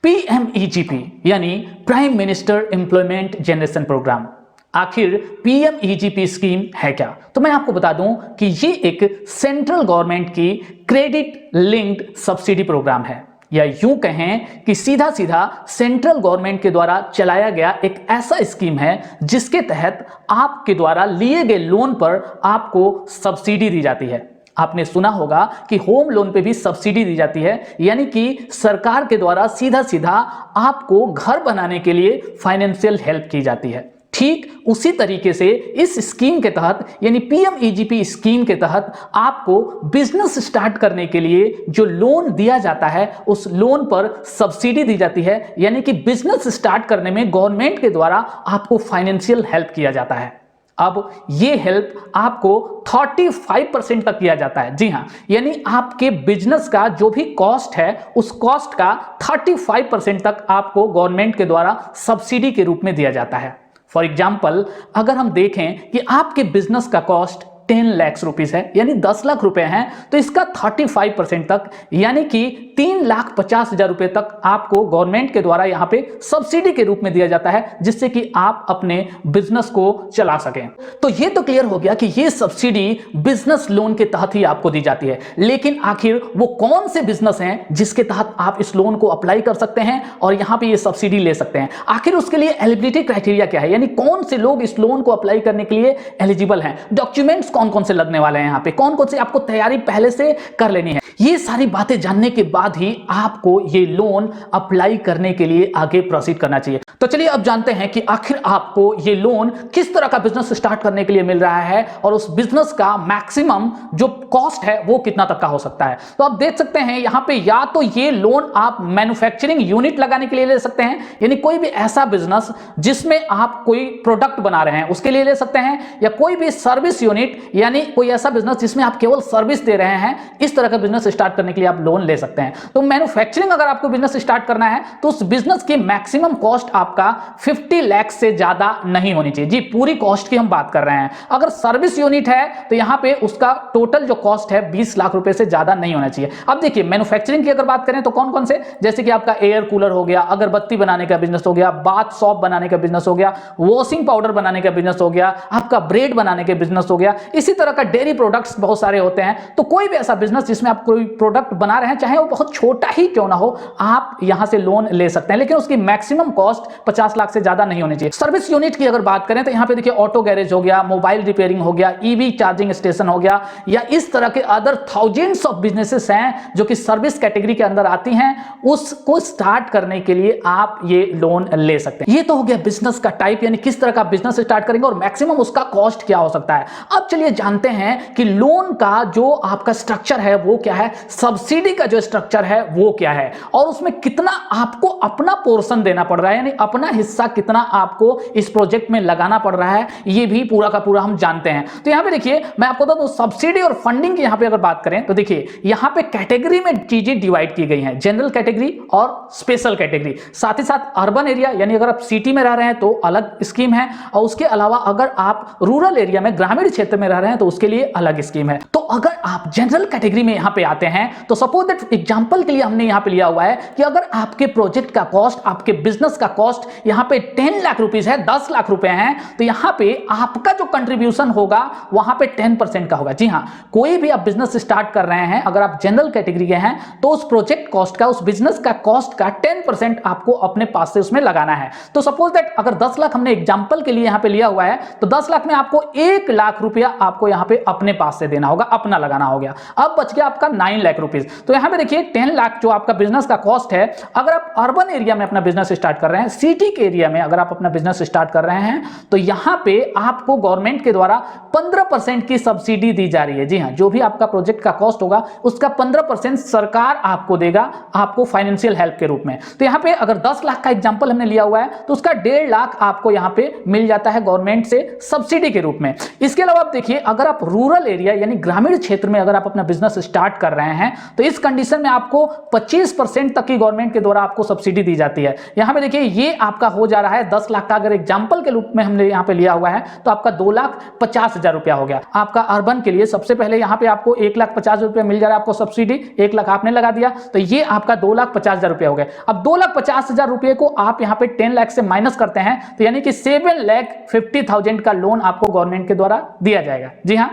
PMEGP यानी prime minister employment generation programme, आखिर PMEGP scheme है क्या? तो मैं आपको बता दूं कि ये एक सेंट्रल गवर्नमेंट की क्रेडिट लिंक्ड सब्सिडी प्रोग्राम है, या यूं कहें कि सीधा सीधा सेंट्रल गवर्नमेंट के द्वारा चलाया गया एक ऐसा स्कीम है जिसके तहत आपके द्वारा लिए गए लोन पर आपको सब्सिडी दी जाती है। आपने सुना होगा कि होम लोन पे भी सब्सिडी दी जाती है, यानी कि सरकार के द्वारा सीधा सीधा आपको घर बनाने के लिए फाइनेंशियल हेल्प की जाती है। ठीक उसी तरीके से इस स्कीम के तहत यानी पीएमईजीपी स्कीम के तहत आपको बिजनेस स्टार्ट करने के लिए जो लोन दिया जाता है उस लोन पर सब्सिडी दी जाती है, यानी कि बिजनेस स्टार्ट करने में गवर्नमेंट के द्वारा आपको फाइनेंशियल हेल्प किया जाता है। अब ये हेल्प आपको 35% तक किया जाता है। जी हां, यानी आपके बिजनेस का जो भी कॉस्ट है उस कॉस्ट का 35% तक आपको गवर्नमेंट के द्वारा सब्सिडी के रूप में दिया जाता है। फॉर एग्जाम्पल, अगर हम देखें कि आपके बिजनेस का कॉस्ट 10 लाख रुपीस है, यानी 10 लाख रुपए हैं, तो इसका 35% तक यानी कि 3,50,000 रुपए तक आपको गवर्नमेंट के द्वारा यहां पे सब्सिडी के रूप में दिया जाता है, जिससे कि आप अपने बिजनेस को चला सकें। तो ये तो क्लियर हो गया कि ये सब्सिडी बिजनेस लोन के तहत ही आपको दी जाती है, लेकिन आखिर वो कौन से बिजनेस हैं जिसके तहत आप इस लोन को अप्लाई कर सकते हैं और यहां पे ये सब्सिडी ले सकते हैं? आखिर उसके लिए एलिजिबिलिटी क्राइटेरिया क्या है, यानी कौन से लोग इस लोन को अप्लाई करने के लिए एलिजिबल हैं, डॉक्यूमेंट्स कौन कौन से लगने वाले हैं, यहां पे कौन कौन से आपको तैयारी पहले से कर लेनी है। ये सारी बातें जानने के बाद ही आपको ये लोन अप्लाई करने के लिए आगे प्रोसीड करना चाहिए। तो चलिए अब जानते हैं कि आखिर आपको ये लोन किस तरह का बिजनेस स्टार्ट करने के लिए मिल रहा है और उस बिजनेस का मैक्सिमम जो कॉस्ट है वो कितना तक का हो सकता है। तो आप देख सकते हैं यहां पे या तो ये लोन आप मैन्युफैक्चरिंग यूनिट लगाने के लिए ले सकते हैं, यानी कोई भी ऐसा बिजनेस जिसमें आप कोई प्रोडक्ट बना रहे हैं उसके लिए ले सकते हैं, या कोई भी सर्विस यूनिट यानी कोई ऐसा बिजनेस जिसमें आप केवल सर्विस दे रहे हैं, इस तरह का बिजनेस स्टार्ट करने के लिए आप लोन ले सकते हैं। तो मैन्युफैक्चरिंग अगर आपको बिजनेस स्टार्ट करना है तो उस बिजनेस की मैक्सिमम कॉस्ट आपका 50 लाख से ज्यादा नहीं होनी चाहिए। जी, पूरी कॉस्ट की हम बात कर रहे हैं। अगर सर्विस यूनिट है तो यहां पे उसका टोटल जो कॉस्ट है 20 लाख रुपए से ज्यादा नहीं होना चाहिए। अब देखिए, मैन्युफैक्चरिंग की अगर बात करें तो कौन कौन से, जैसे कि आपका एयर कूलर हो गया, अगरबत्ती बनाने का बिजनेस हो गया, बाथ सॉप बनाने का बिजनेस हो गया, वॉशिंग पाउडर बनाने का बिजनेस हो गया, आपका ब्रेड बनाने का बिजनेस हो गया, इसी तरह का डेयरी प्रोडक्ट्स बहुत सारे होते हैं। तो कोई भी ऐसा बिजनेस जिसमें आप कोई प्रोडक्ट बना रहे हैं, चाहे वो बहुत छोटा ही क्यों ना हो, आप यहां से लोन ले सकते हैं, लेकिन उसकी मैक्सिमम कॉस्ट 50 लाख से ज्यादा नहीं होनी चाहिए। सर्विस यूनिट की अगर बात करें तो यहां पे देखिए ऑटो गैरेज हो गया, मोबाइल रिपेयरिंग हो गया, ईवी चार्जिंग स्टेशन हो गया, या इस तरह के अदर थाउजेंड्स ऑफ बिजनेसेस हैं जो कि सर्विस कैटेगरी के अंदर आती हैं, उसको स्टार्ट करने के लिए आप ये लोन ले सकते हैं। ये तो हो गया बिजनेस का टाइप, यानी किस तरह का बिजनेस स्टार्ट करेंगे और मैक्सिमम उसका कॉस्ट क्या हो सकता है। अब चलिए जानते हैं कि लोन का जो आपका स्ट्रक्चर है वो क्या है, सब्सिडी का जो स्ट्रक्चर है वो क्या है, और उसमें कितना आपको अपना पोर्शन देना पड़ रहा है, यानी अपना हिस्सा कितना आपको इस प्रोजेक्ट में लगाना पड़ रहा है, ये भी पूरा का पूरा हम जानते हैं। तो यहां पे देखिए, मैं आपको बता दूं सब्सिडी और फंडिंग की यहां पे अगर बात करें तो देखिए यहां पे कैटेगरी में चीजें डिवाइड की गई हैं, जनरल कैटेगरी और स्पेशल कैटेगरी। साथ ही साथ अर्बन एरिया यानी अगर आप सिटी में रह रहे हैं तो अलग स्कीम है, और उसके अलावा अगर आप रूरल एरिया में ग्रामीण क्षेत्र में रह रहे हैं तो उसके लिए अलग स्कीम है। तो अगर आप जनरल कैटेगरी में यहां पे आते हैं तो सपोज दैट एग्जांपल के लिए हमने यहां पे लिया हुआ है कि अगर आपके प्रोजेक्ट का कॉस्ट, आपके बिजनेस का कॉस्ट यहां पे 10 लाख रुपीस है, 10 लाख रुपए हैं, तो यहां पे आपका जो कंट्रीब्यूशन होगा वहां पे 10% का होगा। जी हां, कोई भी आप बिजनेस स्टार्ट कर रहे हैं, अगर आप जनरल कैटेगरी के हैं तो उस प्रोजेक्ट कॉस्ट का, उस बिजनेस का कॉस्ट का 10% आपको अपने पास से उसमें लगाना है। तो सपोज दैट अगर 10 लाख हमने एग्जांपल के लिए यहां पे लिया हुआ है तो 10 लाख में आपको 1 लाख रुपया आपको यहां पे अपने पास से देना होगा, अपना लगाना हो गया। अब बच गया आपका 9 लाख रुपीस। तो यहां पे देखिए 10 लाख जो आपका बिजनेस का कॉस्ट है, अगर आप अर्बन एरिया में अपना बिजनेस स्टार्ट कर रहे हैं, सिटी के एरिया में अगर आप अपना बिजनेस स्टार्ट कर रहे हैं, तो यहां पे आपको गवर्नमेंट के द्वारा 15% की सब्सिडी दी जा रही है। जी हां, जो भी आपका प्रोजेक्ट का कॉस्ट होगा उसका 15% सरकार आपको देगा, आपको फाइनेंशियल हेल्प के रूप में। तो यहां पे अगर 10 लाख का एग्जांपल हमने लिया हुआ है तो उसका 1.5 लाख आपको यहां पे मिल जाता है गवर्नमेंट से सब्सिडी के रूप में। इसके अलावा आप देखिए देखिए अगर आप रूरल एरिया यानी ग्रामीण क्षेत्र में अगर आप अपना बिजनेस स्टार्ट कर रहे हैं तो इस कंडीशन में आपको 25% तक की गवर्नमेंट के द्वारा आपको सब्सिडी दी जाती है। यहां पे देखिए ये आपका हो जा रहा है 10 लाख का, अगर एग्जांपल के रूप में हमने यहां पे लिया हुआ है तो आपका 2,50,000 रुपया हो गया। आपका अर्बन के लिए सबसे पहले यहां पे आपको 1,50,000 रुपया मिल जा रहा है आपको सब्सिडी, 1 लाख आपने लगा दिया तो ये आपका 2,50,000 रुपया हो गया। अब 2,50,000 रुपये को आप यहां पे 10 लाख से माइनस करते हैं तो यानी कि 7,50,000 का लोन आपको गवर्नमेंट के द्वारा दिया जाएगा। जी हां,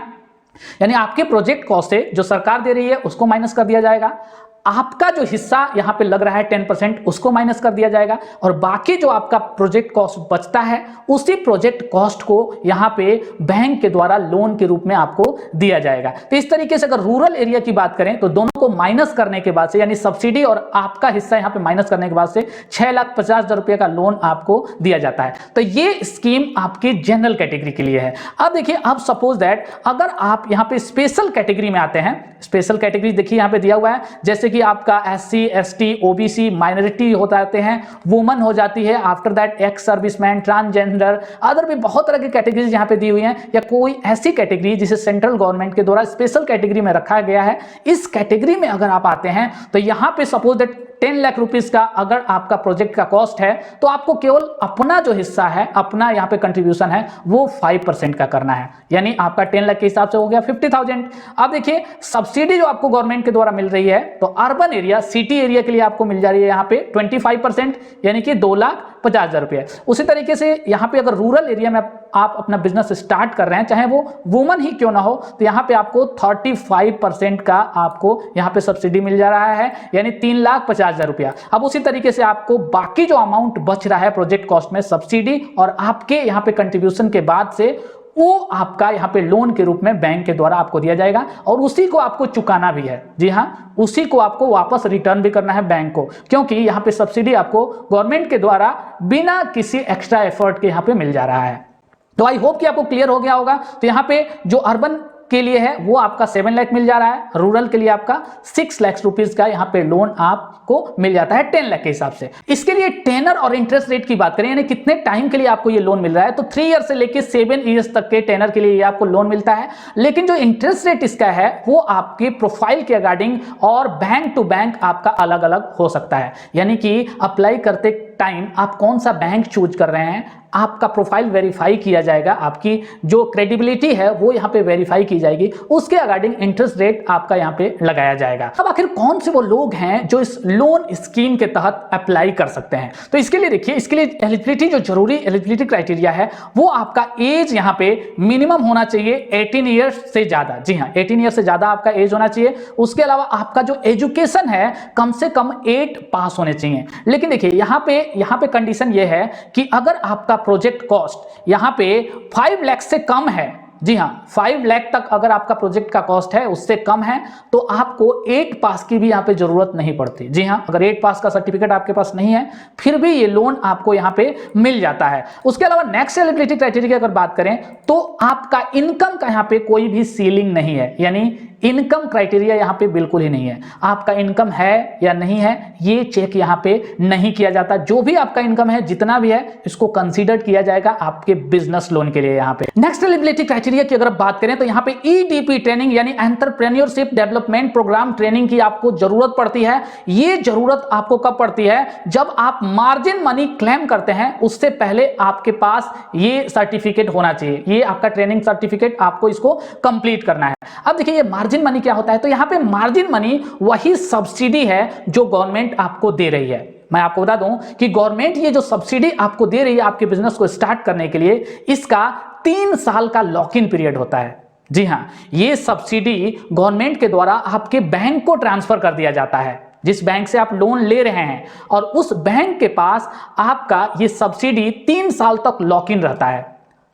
यानी आपके प्रोजेक्ट कॉस्ट से जो सरकार दे रही है उसको माइनस कर दिया जाएगा, आपका जो हिस्सा यहां पे लग रहा है 10% उसको माइनस कर दिया जाएगा और बाकी जो आपका प्रोजेक्ट कॉस्ट बचता है उसी प्रोजेक्ट कॉस्ट को यहां पे बैंक के द्वारा लोन के रूप में आपको दिया जाएगा। तो इस तरीके से अगर रूरल एरिया की बात करें तो दोनों को माइनस करने के बाद से यानी सब्सिडी और आपका हिस्सा यहां पे माइनस करने के बाद से 6,50,000 रुपए का लोन आपको दिया जाता है। तो ये स्कीम आपकी जनरल कैटेगरी के लिए है। अब देखिए, अब सपोज दैट अगर आप यहां पे स्पेशल कैटेगरी में आते हैं, स्पेशल कैटेगरी देखिए यहां पे दिया हुआ है, जैसे कि आपका SC ST OBC माइनॉरिटी हो जाते हैं, वुमन हो जाती है, after that ex serviceman, transgender, other भी बहुत तरह की कैटेगरीज यहां पे दी हुई हैं, या कोई ऐसी कैटेगरी जिसे सेंट्रल गवर्नमेंट के द्वारा स्पेशल कैटेगरी में रखा गया है। इस कैटेगरी में अगर आप आते हैं तो यहां पे सपोज दैट 10 लाख रुपीस का अगर आपका प्रोजेक्ट का कॉस्ट है तो आपको केवल अपना जो हिस्सा है, अपना यहां पे कंट्रीब्यूशन है वो 5% का करना है, यानी आपका 10 लाख के हिसाब से हो गया 50,000। अब देखिए सब्सिडी जो आपको गवर्नमेंट के द्वारा मिल रही है तो अर्बन एरिया, सिटी एरिया के लिए आपको मिल जा रही है यहां पे 25% यानी कि 2,50,000 रुपए। उसी तरीके से यहां पे अगर रूरल एरिया में आप अपना बिजनेस स्टार्ट कर रहे हैं, चाहे वो वुमन ही क्यों ना हो, तो यहां पे आपको 35% का आपको यहां पे सब्सिडी मिल जा रहा है, यानी 3,50,000 रुपया। अब उसी तरीके से आपको बाकी जो अमाउंट बच रहा है प्रोजेक्ट कॉस्ट में सब्सिडी और आपके यहां पे कंट्रीब्यूशन के बाद से वो आपका यहां पे लोन के रूप में बैंक के द्वारा आपको दिया जाएगा और उसी को आपको चुकाना भी है। जी हां, उसी को आपको वापस रिटर्न भी करना है बैंक को, क्योंकि यहां पे सब्सिडी आपको गवर्नमेंट के द्वारा बिना किसी एक्स्ट्रा एफर्ट के यहां पे मिल जा रहा है। तो आई होप कि आपको क्लियर हो गया होगा। तो यहां पे जो अर्बन के लिए है वो आपका 7 लाख मिल जा रहा है, रूरल के लिए आपका 6 लाख रुपीस का यहां पे लोन आपको मिल जाता है 10 लाख के हिसाब से। इसके लिए टेनर और इंटरेस्ट रेट की बात करें, यानी कितने टाइम के लिए आपको ये लोन मिल रहा है, तो 3 ईयर से लेकर 7 ईयर्स तक के टेनर के लिए ये आपको लोन मिलता है। लेकिन जो इंटरेस्ट रेट इसका है वो आपके प्रोफाइल के अकॉर्डिंग और बैंक टू बैंक आपका अलग अलग हो सकता है, यानी कि अप्लाई करते टाइम आप कौन सा बैंक चूज कर रहे हैं, आपका प्रोफाइल वेरीफाई किया जाएगा, आपकी जो क्रेडिबिलिटी है वो यहाँ पे वेरीफाई की जाएगी, उसके अकॉर्डिंग इंटरेस्ट रेट आपका यहाँ पे लगाया जाएगा। अब आखिर कौन से वो लोग हैं जो इस लोन स्कीम के तहत अप्लाई कर सकते हैं, तो इसके लिए देखिए, इसके लिए एलिजिबिलिटी, जो जरूरी एलिजिबिलिटी क्राइटेरिया है वो आपका एज यहाँ पे मिनिमम होना चाहिए 18 ईयर्स से ज्यादा। जी हाँ, 18 ईयर्स से ज्यादा आपका एज होना चाहिए। उसके अलावा आपका जो एजुकेशन है कम से कम 8 पास होने चाहिए। लेकिन देखिए यहाँ पे कंडीशन ये है कि अगर आपका प्रोजेक्ट कॉस्ट यहां पे 5 लाख से कम है, जी हां 5 लाख तक अगर आपका प्रोजेक्ट का कॉस्ट है उससे कम है तो आपको 8 पास की भी यहां पे जरूरत नहीं पड़ती। जी हां, अगर 8 पास का सर्टिफिकेट आपके पास नहीं है फिर भी ये लोन आपको यहां पे मिल जाता है। उसके अलावा नेक्स्ट एलिजिबिलिटी क्राइटेरिया की अगर बात करें तो आपका इनकम का यहां पे कोई भी सीलिंग नहीं है, यानी इनकम क्राइटेरिया यहां पे बिल्कुल ही नहीं है। आपका इनकम है या नहीं है ये चेक यहां पे नहीं किया जाता। जो भी आपका इनकम है, जितना भी है, इसको कंसीडर किया जाएगा आपके बिजनेस लोन के लिए। यहां पे नेक्स्ट एलिजिबिलिटी क्राइटेरिया की अगर बात करें तो यहां पे EDP ट्रेनिंग यानी एंटरप्रेन्योरशिप डेवलपमेंट प्रोग्राम ट्रेनिंग की आपको जरूरत पड़ती है। ये जरूरत आपको कब पड़ती है, जब आप मार्जिन मनी क्लेम करते हैं उससे पहले आपके पास ये सर्टिफिकेट होना चाहिए। ये आपका ट्रेनिंग सर्टिफिकेट, आपको इसको कंप्लीट करना है। अब देखिए ये मार्जिन मनी क्या होता है, तो यहां पे मार्जिन मनी वही सब्सिडी है जो गवर्नमेंट आपको दे रही है। मैं आपको बता दूं कि गवर्नमेंट ये जो सब्सिडी आपको दे रही है आपके बिजनेस को स्टार्ट करने के लिए, इसका 3 साल का लॉक इन पीरियड होता है। जी हां, ये सब्सिडी गवर्नमेंट के द्वारा आपके बैंक को ट्रांसफर कर दिया जाता है। जिस बैंक से आप लोन ले रहे हैं और उस बैंक के पास आपका ये सब्सिडी 3 साल तक लॉक इन रहता है।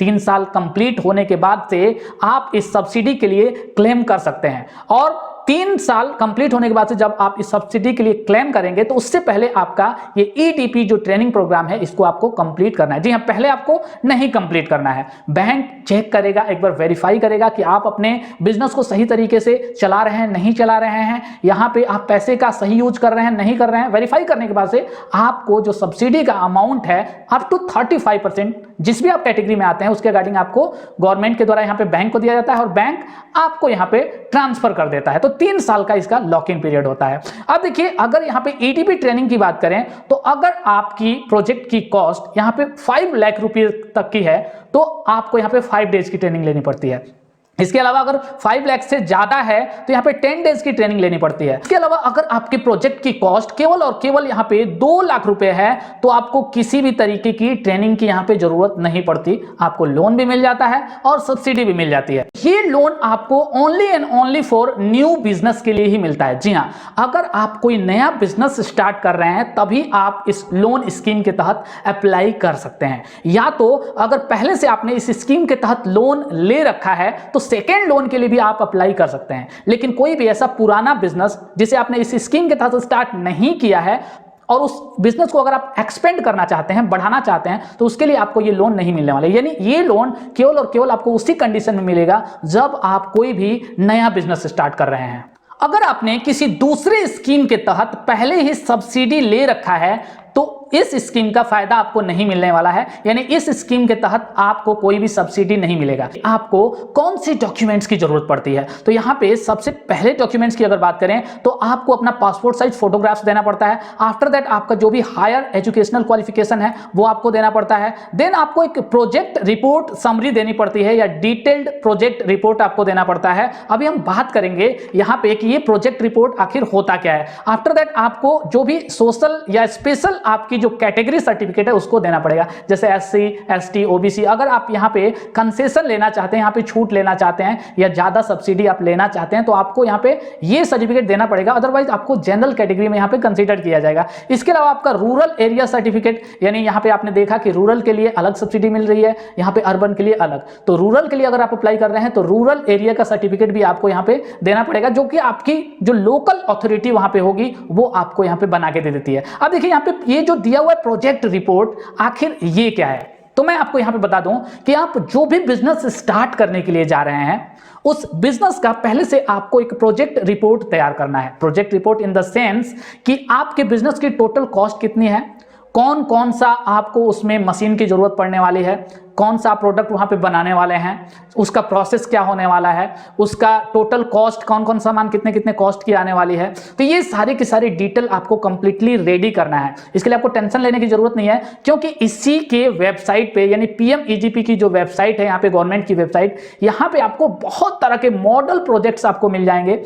3 साल कंप्लीट होने के बाद से आप इस सब्सिडी के लिए क्लेम कर सकते हैं और 3 साल कंप्लीट होने के बाद से जब आप इस सब्सिडी के लिए क्लेम करेंगे तो उससे पहले आपका ये ईटीपी जो ट्रेनिंग प्रोग्राम है इसको आपको कंप्लीट करना है। जी हाँ, पहले आपको नहीं कंप्लीट करना है। बैंक चेक करेगा, एक बार वेरीफाई करेगा कि आप अपने बिजनेस को सही तरीके से चला रहे हैं, नहीं चला रहे हैं, यहां पे आप पैसे का सही यूज कर रहे हैं, नहीं कर रहे हैं। वेरीफाई करने के बाद से आपको जो सब्सिडी का अमाउंट है अप टू 35% जिस भी आप कैटेगरी में आते हैं उसके रिगार्डिंग आपको गवर्नमेंट के द्वारा यहां पे बैंक को दिया जाता है और बैंक आपको यहां पे ट्रांसफर कर देता है। तो 3 साल का इसका लॉक इन पीरियड होता है। अब देखिए, अगर यहां पे ईटीपी ट्रेनिंग की बात करें तो अगर आपकी प्रोजेक्ट की कॉस्ट यहां पे 5 लाख रुपए तक की है तो आपको यहां पे 5 डेज की ट्रेनिंग लेनी पड़ती है। इसके अलावा अगर 5 लाख से ज्यादा है तो यहाँ पे 10 डेज की ट्रेनिंग लेनी पड़ती है। इसके अलावा अगर आपके प्रोजेक्ट की कॉस्ट केवल और केवल यहाँ पे 2 लाख रुपए है तो आपको किसी भी तरीके की ट्रेनिंग की यहाँ पे जरूरत नहीं पड़ती, आपको लोन भी मिल जाता है और सब्सिडी भी मिल जाती है। ये लोन आपको only and only for new business के लिए ही मिलता है। जी हाँ, अगर आप कोई नया बिजनेस स्टार्ट कर रहे हैं तभी आप इस लोन स्कीम के तहत अप्लाई कर सकते हैं, या तो अगर पहले से आपने इस स्कीम के तहत लोन ले रखा है तो सेकेंड लोन के लिए भी आप अप्लाई कर सकते हैं। लेकिन कोई भी ऐसा पुराना बिजनेस जिसे आपने इस स्कीम के तहत स्टार्ट नहीं किया है और उस बिजनेस को अगर आप एक्सपेंड करना चाहते हैं, बढ़ाना चाहते हैं, तो उसके लिए आपको ये लोन नहीं मिलने वाला। यानी ये लोन केवल और केवल आपको उसी कंडीशन में मिलेगा जब आप कोई भी नया बिजनेस स्टार्ट कर रहे हैं। अगर आपने किसी दूसरे स्कीम के तहत पहले ही सब्सिडी ले रखा है तो इस स्कीम का फायदा आपको नहीं मिलने वाला है। यानी इस स्कीम के तहत आपको कोई भी सब्सिडी नहीं मिलेगा। आपको कौन सी डॉक्यूमेंट्स की जरूरत पड़ती है, तो यहाँ पे सबसे पहले डॉक्यूमेंट्स की अगर बात करें तो आपको अपना पासपोर्ट साइज फोटोग्राफ्स देना पड़ता है। आफ्टर दैट आपका जो भी हायर एजुकेशनल क्वालिफिकेशन है वो आपको देना पड़ता है। देन आपको एक प्रोजेक्ट रिपोर्ट समरी देनी पड़ती है या डिटेल्ड प्रोजेक्ट रिपोर्ट आपको देना पड़ता है। अभी हम बात करेंगे यहाँ पे कि ये प्रोजेक्ट रिपोर्ट आखिर होता क्या है। आफ्टर दैट आपको जो भी सोशल या स्पेशल आपकी जो कैटेगरी सर्टिफिकेट है उसको देना पड़ेगा, जैसे एससी, एसटी, ओबीसी। अगर आप यहाँ पे कंसेशन लेना चाहते हैं, यहाँ पे छूट लेना चाहते हैं या ज्यादा सब्सिडी आप लेना चाहते हैं तो आपको यहाँ पे ये सर्टिफिकेट देना पड़ेगा, अदरवाइज आपको जनरल कैटेगरी में यहाँ पे कंसीडर किया जाएगा। इसके अलावा आपका रूरल एरिया सर्टिफिकेट, यानी यहाँ पे आपने देखा कि रूरल के लिए अलग सब्सिडी मिल रही है, यहाँ पे अर्बन के लिए अलग। तो रूरल के लिए अगर आप अप्लाई कर रहे हैं तो रूरल एरिया का सर्टिफिकेट भी आपको यहाँ पे देना पड़ेगा, जो कि आपकी जो लोकल अथॉरिटी वहां पे होगी वो आपको यहाँ पे बना के दे देती है। अब देखिए यहाँ पे ये जो दिया हुआ प्रोजेक्ट रिपोर्ट आखिर ये क्या है, तो मैं आपको यहां पे बता दूं कि आप जो भी बिजनेस स्टार्ट करने के लिए जा रहे हैं उस बिजनेस का पहले से आपको एक प्रोजेक्ट रिपोर्ट तैयार करना है। Project report in the sense कि आपके बिजनेस की टोटल कॉस्ट कितनी है, कौन कौन सा आपको उसमें मशीन की जरूरत पड़ने वाली है, कौन सा प्रोडक्ट वहां पे बनाने वाले हैं, उसका प्रोसेस क्या होने वाला है, उसका टोटल कॉस्ट, कौन कौन सामान कितने कितने कॉस्ट की आने वाली है। तो ये सारी की सारी डिटेल आपको कंप्लीटली रेडी करना है। इसके लिए आपको टेंशन लेने की जरूरत नहीं है, क्योंकि इसी के वेबसाइट पे, यानी पीएमईजीपी की जो वेबसाइट है यहाँ पे, गवर्नमेंट की वेबसाइट, यहाँ पे आपको बहुत तरह के मॉडल प्रोजेक्ट्स आपको मिल जाएंगे।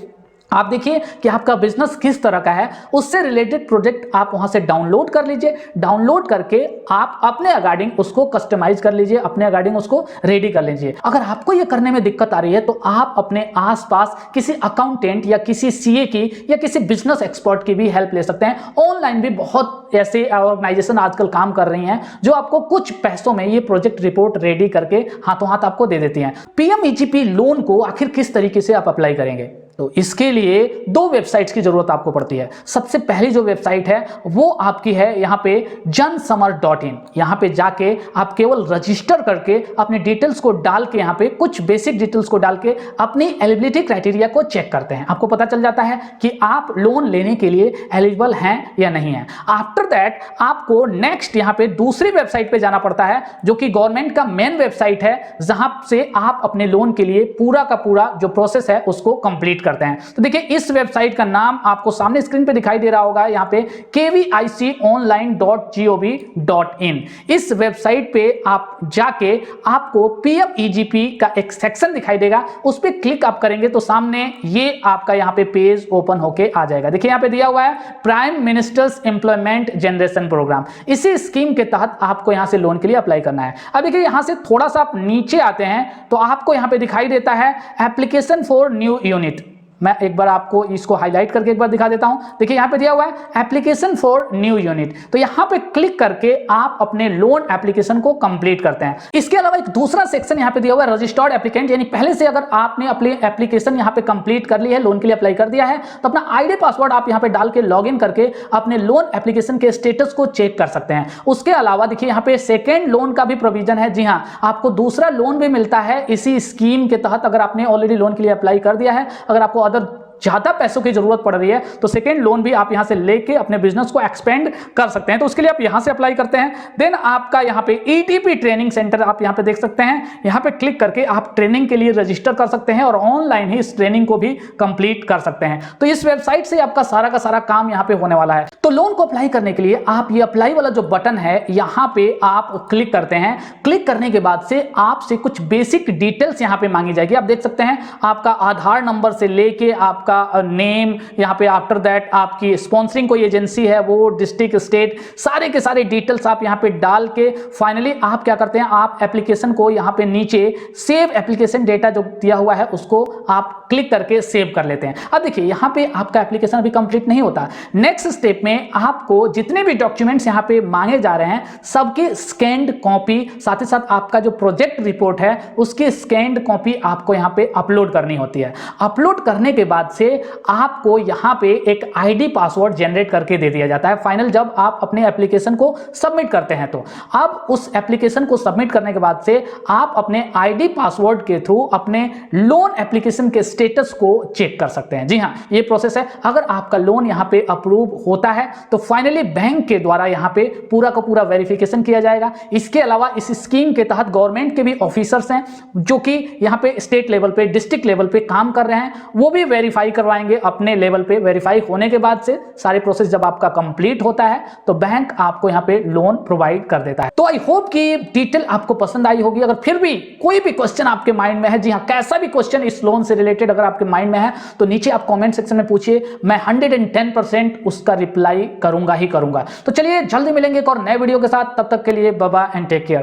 आप देखिए कि आपका बिजनेस किस तरह का है, उससे रिलेटेड प्रोजेक्ट आप वहां से डाउनलोड कर लीजिए। डाउनलोड करके आप अपने अकॉर्डिंग उसको कस्टमाइज कर लीजिए, अपने अकॉर्डिंग उसको रेडी कर लीजिए। अगर आपको ये करने में दिक्कत आ रही है तो आप अपने आसपास किसी अकाउंटेंट या किसी सीए की या किसी बिजनेस एक्सपर्ट की भी हेल्प ले सकते हैं। ऑनलाइन भी बहुत ऐसे ऑर्गेनाइजेशन आजकल काम कर रही हैं जो आपको कुछ पैसों में ये प्रोजेक्ट रिपोर्ट रेडी करके हाथों हाथ आपको दे देती हैं। पीएमईजीपी लोन को आखिर किस तरीके से आप अप्लाई करेंगे, तो इसके लिए 2 वेबसाइट्स की जरूरत आपको पड़ती है। सबसे पहली जो वेबसाइट है वो आपकी है यहाँ पे jansamar.in। यहाँ पे जाके आप केवल रजिस्टर करके अपने डिटेल्स को डाल के, यहाँ पे कुछ बेसिक डिटेल्स को डाल के अपनी एलिजिबिलिटी क्राइटेरिया को चेक करते हैं। आपको पता चल जाता है कि आप लोन लेने के लिए एलिजिबल हैं या नहीं है। आफ्टर दैट आपको नेक्स्ट यहाँ पे दूसरी वेबसाइट पे जाना पड़ता है, जो कि गवर्नमेंट का मेन वेबसाइट है, जहां से आप अपने लोन के लिए पूरा का पूरा जो प्रोसेस है उसको कंप्लीट करते हैं। तो देखिए इस वेबसाइट का नाम आपको सामने स्क्रीन पे दिखाई दे रहा होगा, यहाँ पे kviconline.gov.in। इस वेबसाइट पे आप जाके आपको पीएमईजीपी का एक सेक्शन दिखाई देगा, उस पे क्लिक आप करेंगे तो सामने ये आपका यहाँ पे पेज ओपन होके आ जाएगा। देखिए यहाँ पे दिया हुआ है prime minister's employment generation programme. इसी स्कीम के तहत आपको यहाँ से लोन के लिए अप्लाई करना है। अब देखिए यहाँ से थोड़ा सा आप नीचे आते हैं तो आपको यहाँ पे दिखाई देता है एप्लीकेशन फॉर न्यू यूनिट। मैं एक बार आपको इसको हाईलाइट करके एक बार दिखा देता हूं। देखिए यहां पे दिया हुआ है एप्लीकेशन फॉर न्यू यूनिट, तो यहां पे क्लिक करके आप अपने लोन एप्लीकेशन को कंप्लीट करते हैं। इसके अलावा एक दूसरा सेक्शन यहां पे दिया हुआ है रजिस्टर्ड एप्लीकेंट, यानी पहले से अगर आपने अपनी एप्लीकेशन यहां पे कंप्लीट कर ली है, लोन के लिए अप्लाई कर दिया है, तो अपना आईडी पासवर्ड आप यहां पे डाल के लॉगिन करके अपने लोन एप्लीकेशन के स्टेटस को चेक कर सकते हैं। उसके अलावा देखिए यहां पे सेकंड लोन का भी प्रोविजन है। जी हां, आपको दूसरा लोन भी मिलता है इसी स्कीम के तहत। अगर आपने ऑलरेडी लोन के लिए अप्लाई कर दिया है, अगर आपको अदर ज्यादा पैसों की जरूरत पड़ रही है, तो सेकंड लोन भी आप यहां से लेके अपने बिजनेस को एक्सपेंड कर सकते हैं। तो उसके लिए आप यहां से अप्लाई करते हैं। देन आपका यहां पे ईटीपी ट्रेनिंग सेंटर आप यहां पे देख सकते हैं, यहां पे क्लिक करके आप ट्रेनिंग के लिए रजिस्टर कर सकते हैं और ऑनलाइन ही इस ट्रेनिंग को भी कंप्लीट कर सकते हैं। तो इस वेबसाइट से आपका सारा का सारा काम यहां पे होने वाला है। तो लोन को अप्लाई करने के लिए आप ये अप्लाई वाला जो बटन है यहां पे आप क्लिक करते हैं। क्लिक करने के बाद से आपसे कुछ बेसिक डिटेल्स यहां पे मांगी जाएगी। आप देख सकते हैं आपका आधार नंबर से लेके आपका नेम, यहां पे आफ्टर दैट आपकी स्पॉन्सरिंग कोई एजेंसी है वो, डिस्ट्रिक्ट, स्टेट, सारे के सारे डिटेल्स आप यहां पे डाल के फाइनली आप क्या करते हैं, आप एप्लीकेशन को यहां पे नीचे सेव एप्लीकेशन डेटा जो दिया हुआ है उसको आप क्लिक करके सेव कर लेते हैं। अब देखिए यहां पे आपका एप्लीकेशन अभी कंप्लीट नहीं होता। नेक्स्ट स्टेप में आपको जितने भी डॉक्यूमेंट्स यहां पे मांगे जा रहे हैं सबके स्कैन्ड कॉपी, साथ ही साथ आपका जो प्रोजेक्ट रिपोर्ट है उसकी स्कैन्ड कॉपी आपको यहां पे अपलोड करनी होती है। अपलोड करने के बाद से आपको यहां पे एक आईडी पासवर्ड जनरेट करके दे दिया जाता है फाइनल जब आप अपने एप्लीकेशन को सबमिट करते हैं। तो अब उस एप्लीकेशन को सबमिट करने के बाद से आप अपने आईडी पासवर्ड के थ्रू अपने लोन एप्लीकेशन के स्टेटस को चेक कर सकते हैं। जी हां, ये प्रोसेस है। अगर आपका लोन यहां पे अप्रूव होता है तो फाइनली बैंक के द्वारा यहां पे पूरा का पूरा वेरिफिकेशन किया जाएगा। इसके अलावा इस स्कीम के तहत गवर्नमेंट के भी ऑफिसर्स हैं जो कि यहां पे स्टेट लेवल पे, डिस्ट्रिक्ट लेवल पे काम कर रहे हैं, वो भी वेरीफाई करवाएंगे अपने लेवल पे। वेरीफाई होने के बाद से सारे प्रोसेस जब आपका कंप्लीट होता है तो बैंक आपको यहां पे लोन प्रोवाइड कर देता है। तो आई होप कि डिटेल आपको पसंद आई होगी। अगर फिर भी कोई भी क्वेश्चन आपके माइंड में है, जी हां कैसा भी क्वेश्चन इस लोन से रिलेटेड अगर आपके माइंड में है तो नीचे आप कमेंट सेक्शन में पूछिए, मैं 110% उसका रिप्लाई करूंगा ही करूंगा। तो चलिए जल्दी मिलेंगे एक और नए वीडियो के साथ, तब तक के लिए bye bye and take care.